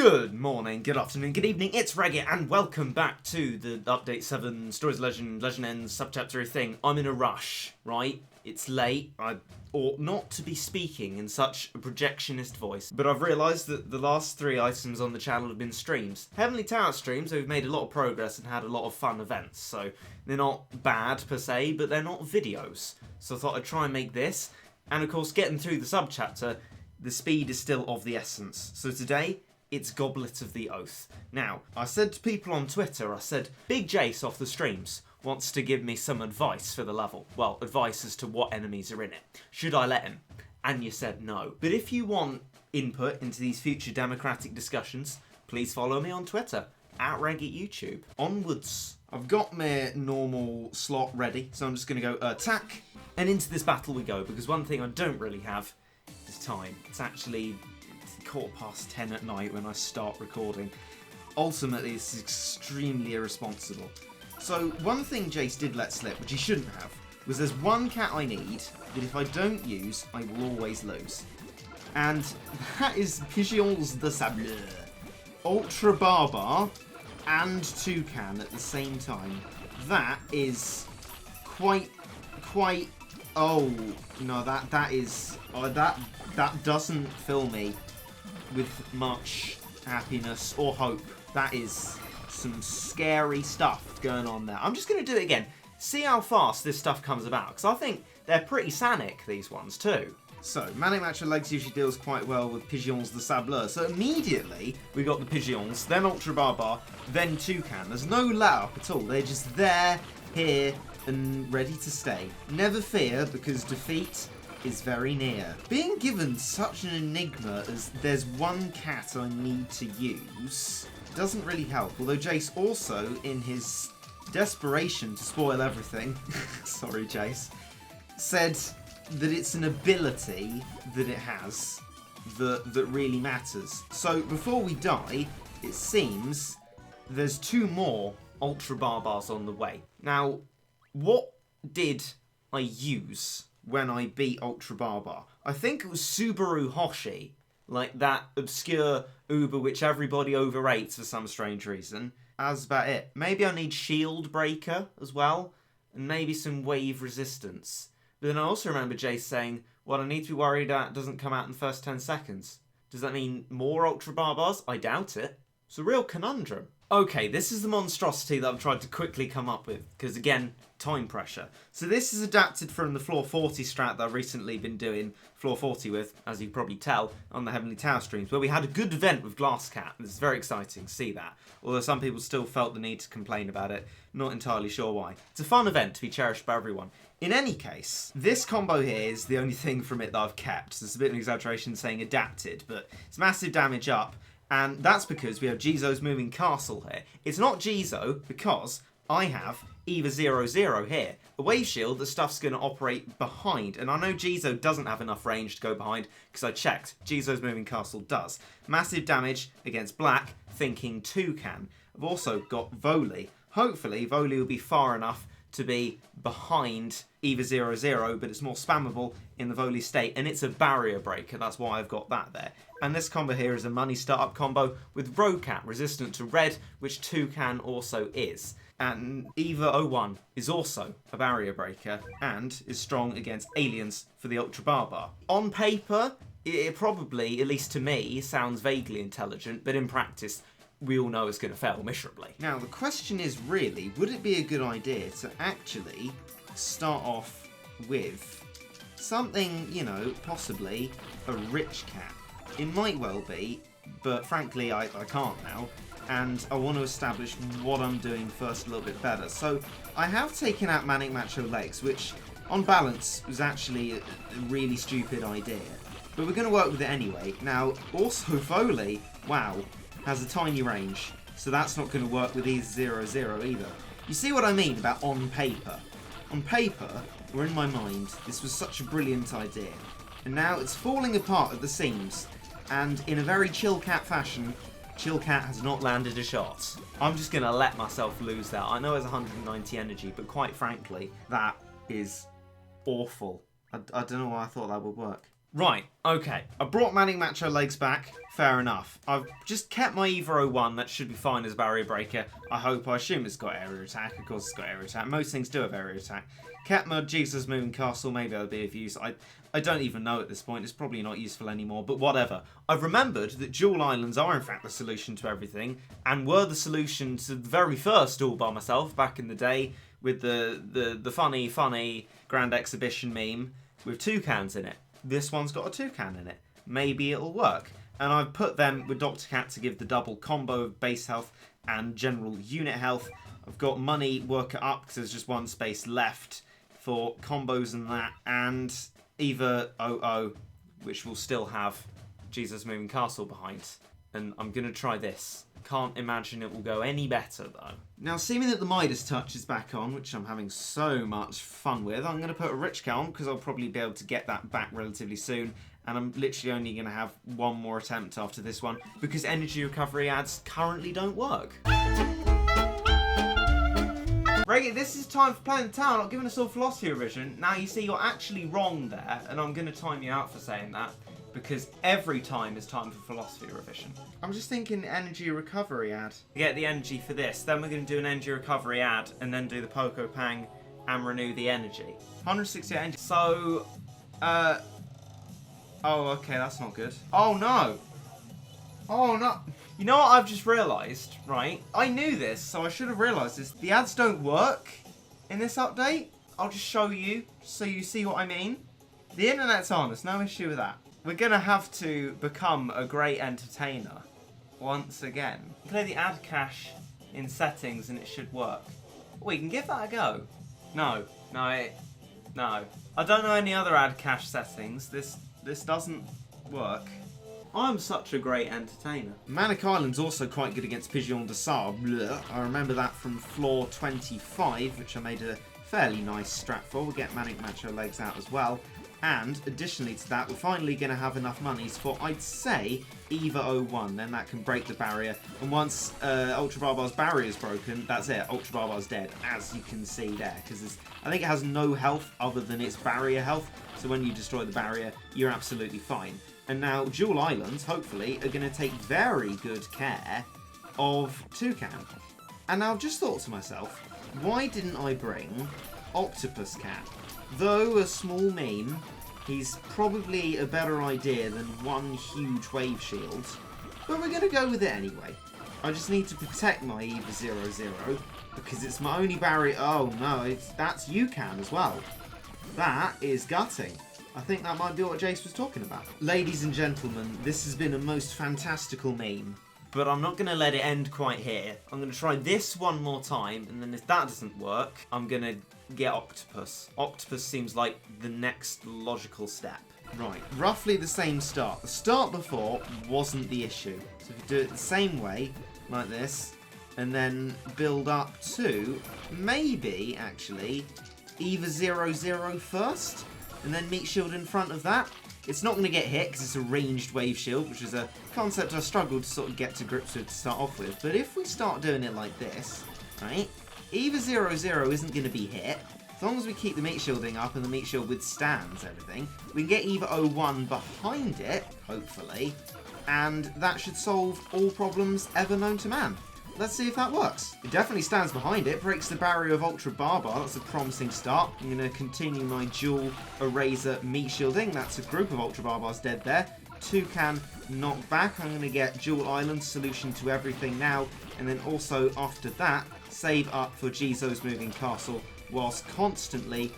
Good morning, good afternoon, good evening, it's Regit, and welcome back to the Update 7 Stories of Legend, Legend Ends, subchapter thing. I'm in a rush, right? It's late, I ought not to be speaking in such a projectionist voice, but I've realised that the last 3 items on the channel have been streams. Heavenly Tower streams, so we've made a lot of progress and had a lot of fun events, so they're not bad per se, but they're not videos. So I thought I'd try and make this, and of course getting through the subchapter, the speed is still of the essence. So today, it's Goblet of the Oath. Now, I said to people on Twitter, I said, Big Jase off the streams wants to give me some advice for the level. Well, advice as to what enemies are in it. Should I let him? And you said no. But if you want input into these future democratic discussions, please follow me on Twitter, @RegitYouTube. Onwards. I've got my normal slot ready, so I'm just going to go attack, and into this battle we go, because one thing I don't really have is time. It's actually 10:15 at night when I start recording. Ultimately, this is extremely irresponsible. So one thing Jase did let slip, which he shouldn't have, was there's one cat I need that if I don't use, I will always lose. And that is Jase the Ace, Ultra Barbar, and Toucan at the same time. That is quite, oh, no, that doesn't fill me with much happiness or hope. That is some scary stuff going on there. I'm just going to do it again. See how fast this stuff comes about, because I think they're pretty sanic, these ones too. So, Manic Matcher Legs usually deals quite well with Pigeons the Sableur. So immediately, we got the Pigeons, then Ultra Barbar, then Toucan. There's no let-up at all. They're just there, here, and ready to stay. Never fear, because defeat is very near. Being given such an enigma as there's one cat I need to use doesn't really help, although Jase also, in his desperation to spoil everything, sorry Jase, said that it's an ability that it has that really matters. So before we die, it seems there's 2 more Ultra Barbars on the way. Now, what did I use when I beat Ultra Barbar? I think it was Subaru Hoshi, like that obscure Uber which everybody overrates for some strange reason. That's about it. Maybe I need Shield Breaker as well, and maybe some Wave Resistance. But then I also remember Jase saying, what I need to be worried at doesn't come out in the first 10 seconds. Does that mean more Ultra Barbars? I doubt it. It's a real conundrum. Okay, this is the monstrosity that I've tried to quickly come up with, because again, time pressure. So this is adapted from the Floor 40 strat that I've recently been doing Floor 40 with, as you can probably tell, on the Heavenly Tower streams, where we had a good event with Glass Cat. It's very exciting to see that, although some people still felt the need to complain about it. Not entirely sure why. It's a fun event to be cherished by everyone. In any case, this combo here is the only thing from it that I've kept. So it's a bit of an exaggeration saying adapted, but it's massive damage up. And that's because we have Jizo's Moving Castle here. It's not Jizo because I have Eva 00 here. A wave shield that stuff's going to operate behind. And I know Jizo doesn't have enough range to go behind because I checked. Jizo's Moving Castle does. Massive damage against black, thinking Toucan. I've also got Volley. Hopefully Volley will be far enough to be behind Eva 00, but it's more spammable in the Volley state, and it's a barrier breaker, that's why I've got that there. And this combo here is a money startup combo with Rocat, resistant to red, which Toucan also is. And Eva 01 is also a barrier breaker, and is strong against aliens for the Ultra Barbar. On paper, it probably, at least to me, sounds vaguely intelligent, but in practice, we all know it's going to fail miserably. Now, the question is really, would it be a good idea to actually start off with something, you know, possibly a rich cat? It might well be, but frankly, I can't now, and I want to establish what I'm doing first a little bit better. So, I have taken out Manic Macho Legs, which, on balance, was actually a really stupid idea. But we're going to work with it anyway. Now, also Volley, wow, has a tiny range, so that's not going to work with Eva 00 either. You see what I mean about on paper? On paper, or in my mind, this was such a brilliant idea. And now it's falling apart at the seams, and in a very Chill Cat fashion, Chill Cat has not landed a shot. I'm just going to let myself lose that. I know it's 190 energy, but quite frankly, that is awful. I don't know why I thought that would work. Right, okay. I brought Manning Macho legs back. Fair enough. I've just kept my Evo 01. That should be fine as barrier breaker. I assume it's got area attack. Of course it's got area attack. Most things do have area attack. Kept my Jesus Moving Castle. Maybe that'll be of use. I don't even know at this point. It's probably not useful anymore, but whatever. I've remembered that dual islands are in fact the solution to everything, and were the solution to the very first all by myself back in the day with the funny Grand Exhibition meme with toucans in it. This one's got a toucan in it. Maybe it'll work. And I've put them with Dr. Cat to give the double combo of base health and general unit health. I've got money worker up because there's just one space left for combos and that. And either 00, which will still have Jesus Moving Castle behind. And I'm going to try this. Can't imagine it will go any better though. Now, seeming that the Midas touch is back on, which I'm having so much fun with, I'm going to put a Rich Cat on because I'll probably be able to get that back relatively soon. And I'm literally only going to have one more attempt after this one because energy recovery ads currently don't work. Regit, this is time for playing the town, not giving us all philosophy revision. Now you see you're actually wrong there, and I'm going to time you out for saying that because every time is time for philosophy revision. I'm just thinking energy recovery ad. Get the energy for this, then we're going to do an energy recovery ad and then do the Poco Pang and renew the energy. 168 energy. So, oh, okay, that's not good. Oh, no. Oh, no. You know what I've just realised, right? I knew this, so I should have realised this. The ads don't work in this update. I'll just show you, so you see what I mean. The internet's on, there's no issue with that. We're going to have to become a great entertainer once again. Play the ad cache in settings and it should work. We can give that a go. No. I don't know any other ad cache settings. This doesn't work. I'm such a great entertainer. Manic Island's also quite good against Pigeon de Sable. I remember that from floor 25, which I made a fairly nice strat for. We'll get Manic Macho legs out as well. And additionally to that, we're finally going to have enough monies for, I'd say, Eva 01. Then that can break the barrier. And once Ultra Barbar's barrier is broken, that's it. Ultra Barbar's dead, as you can see there. Because I think it has no health other than its barrier health. So when you destroy the barrier, you're absolutely fine. And now Dual Islands, hopefully, are going to take very good care of Toucan. And now I've just thought to myself, why didn't I bring Octopus Cat? Though a small meme, he's probably a better idea than one huge wave shield. But we're going to go with it anyway. I just need to protect my Eva 00 because it's my only barrier. Oh no, that's UCAN as well. That is gutting. I think that might be what Jase was talking about. Ladies and gentlemen, this has been a most fantastical meme. But I'm not going to let it end quite here. I'm going to try this one more time, and then if that doesn't work, I'm going to get Octopus. Octopus seems like the next logical step. Right, roughly the same start. The start before wasn't the issue. So if you do it the same way, like this, and then build up to, maybe, actually, Eva 00 first, and then Meat Shield in front of that. It's not going to get hit because it's a ranged wave shield, which is a concept I struggled to sort of get to grips with to start off with. But if we start doing it like this, right, Eva 00 isn't going to be hit. As long as we keep the meat shielding up and the meat shield withstands everything, we can get Eva 01 behind it, hopefully, and that should solve all problems ever known to man. Let's see if that works. It definitely stands behind it, breaks the barrier of Ultra Barbar. That's a promising start. I'm going to continue my dual Eraser meat shielding. That's a group of Ultra Barbars dead there. Toucan knocked back. I'm going to get Dual Island solution to everything now. And then also after that, save up for Jizo's Moving Castle whilst constantly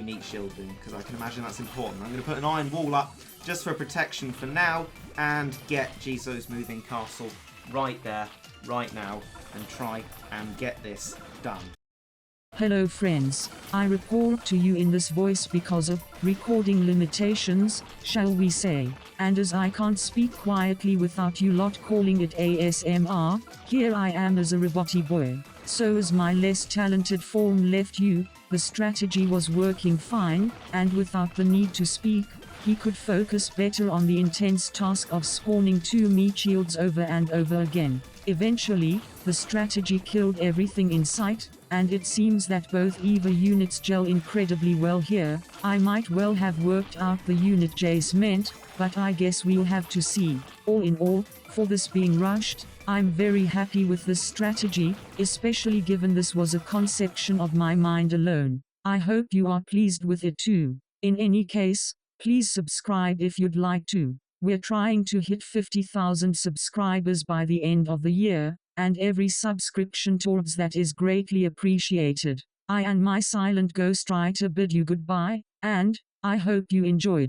meat shielding, because I can imagine that's important. I'm going to put an iron wall up just for protection for now and get Jizo's Moving Castle right there, right now, and try and get this done. Hello friends, I report to you in this voice because of recording limitations, shall we say, and as I can't speak quietly without you lot calling it ASMR, here I am as a roboty boy. So as my less talented form left you, the strategy was working fine, and without the need to speak, he could focus better on the intense task of spawning 2 meat shields over and over again. Eventually, the strategy killed everything in sight, and it seems that both EVA units gel incredibly well here. I might well have worked out the unit Jase meant, but I guess we'll have to see. All in all, for this being rushed, I'm very happy with this strategy, especially given this was a conception of my mind alone. I hope you are pleased with it too. In any case, please subscribe if you'd like to. We're trying to hit 50,000 subscribers by the end of the year, and every subscription towards that is greatly appreciated. I and my silent ghostwriter bid you goodbye, and I hope you enjoyed.